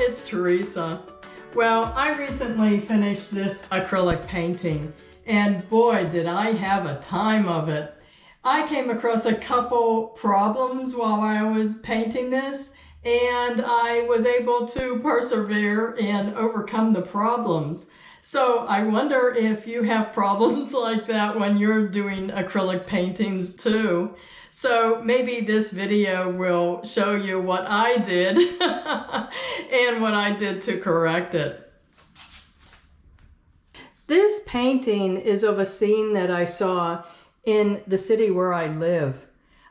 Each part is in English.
it's Teresa. Well, I recently finished this acrylic painting, and boy, did I have a time of it. I came across a couple problems while I was painting this, and I was able to persevere and overcome the problems. So I wonder if you have problems like that when you're doing acrylic paintings too. So maybe this video will show you what I did and what I did to correct it. This painting is of a scene that I saw in the city where I live.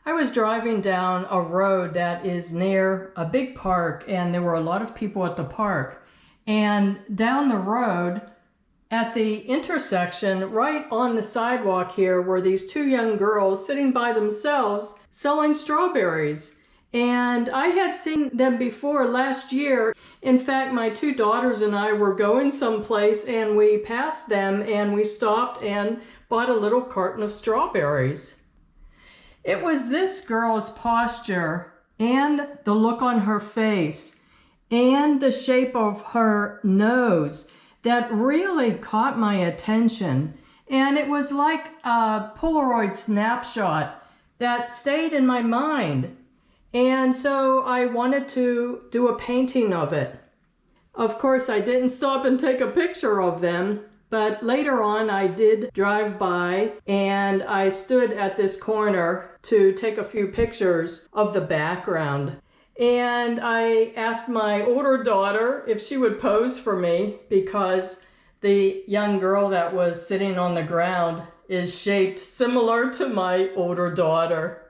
I was driving down a road that is near a big park, and there were a lot of people at the park. And down the road, at the intersection, right on the sidewalk here, were these two young girls sitting by themselves selling strawberries. And I had seen them before last year. In fact, my two daughters and I were going someplace and we passed them and we stopped and bought a little carton of strawberries. It was this girl's posture and the look on her face and the shape of her nose that really caught my attention. And it was like a Polaroid snapshot that stayed in my mind. And so I wanted to do a painting of it. Of course, I didn't stop and take a picture of them, but later on I did drive by and I stood at this corner to take a few pictures of the background. And I asked my older daughter if she would pose for me because the young girl that was sitting on the ground is shaped similar to my older daughter.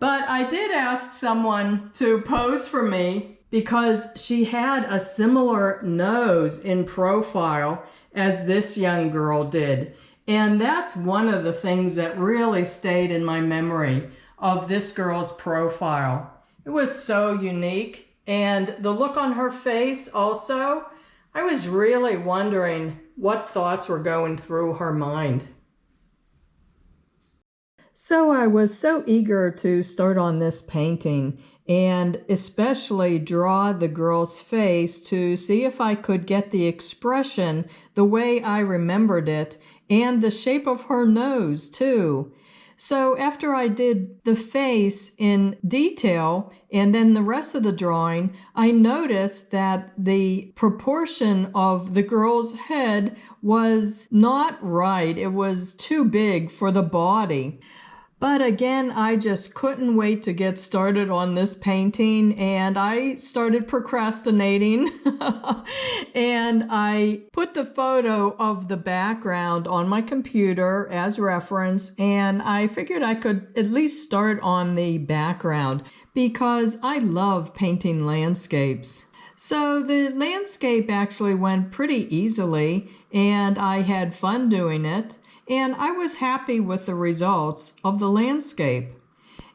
But I did ask someone to pose for me because she had a similar nose in profile as this young girl did. And that's one of the things that really stayed in my memory of this girl's profile. It was so unique, and the look on her face also, I was really wondering what thoughts were going through her mind. So I was so eager to start on this painting and especially draw the girl's face to see if I could get the expression the way I remembered it and the shape of her nose too. So after I did the face in detail and then the rest of the drawing, I noticed that the proportion of the girl's head was not right. It was too big for the body. But again, I just couldn't wait to get started on this painting, and I started procrastinating. And I put the photo of the background on my computer as reference, and I figured I could at least start on the background because I love painting landscapes. So the landscape actually went pretty easily, and I had fun doing it. And I was happy with the results of the landscape.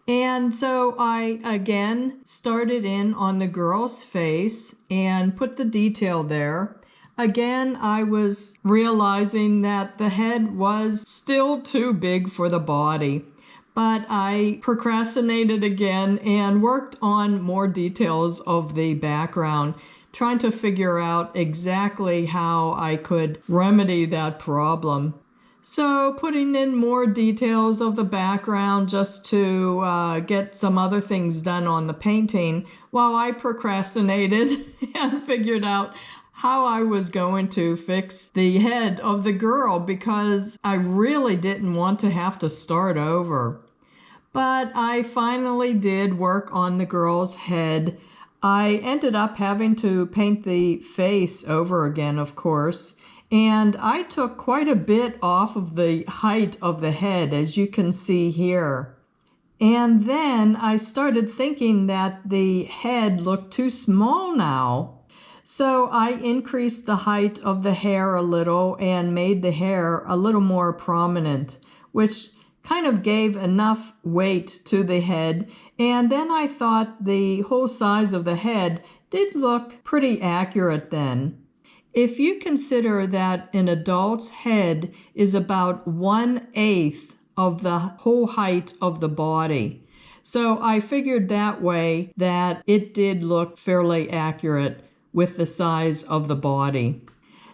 And so I again started in on the girl's face and put the detail there. Again, I was realizing that the head was still too big for the body. But I procrastinated again and worked on more details of the background, trying to figure out exactly how I could remedy that problem. So putting in more details of the background just to get some other things done on the painting while I procrastinated and figured out how I was going to fix the head of the girl because I really didn't want to have to start over. But I finally did work on the girl's head. I ended up having to paint the face over again, of course. And I took quite a bit off of the height of the head, as you can see here. And then I started thinking that the head looked too small now. So I increased the height of the hair a little and made the hair a little more prominent, which kind of gave enough weight to the head. And then I thought the whole size of the head did look pretty accurate then. If you consider that an adult's head is about 1/8 of the whole height of the body. So I figured that way that it did look fairly accurate with the size of the body.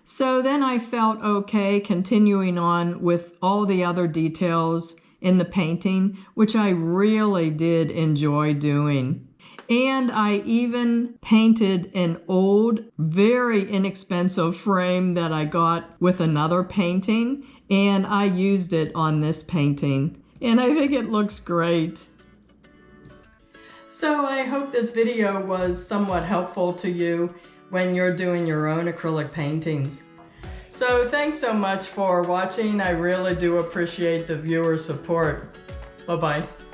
So then I felt okay continuing on with all the other details in the painting, which I really did enjoy doing. And I even painted an old, very inexpensive frame that I got with another painting, and I used it on this painting. And I think it looks great. So I hope this video was somewhat helpful to you when you're doing your own acrylic paintings. So thanks so much for watching. I really do appreciate the viewer support. Bye-bye.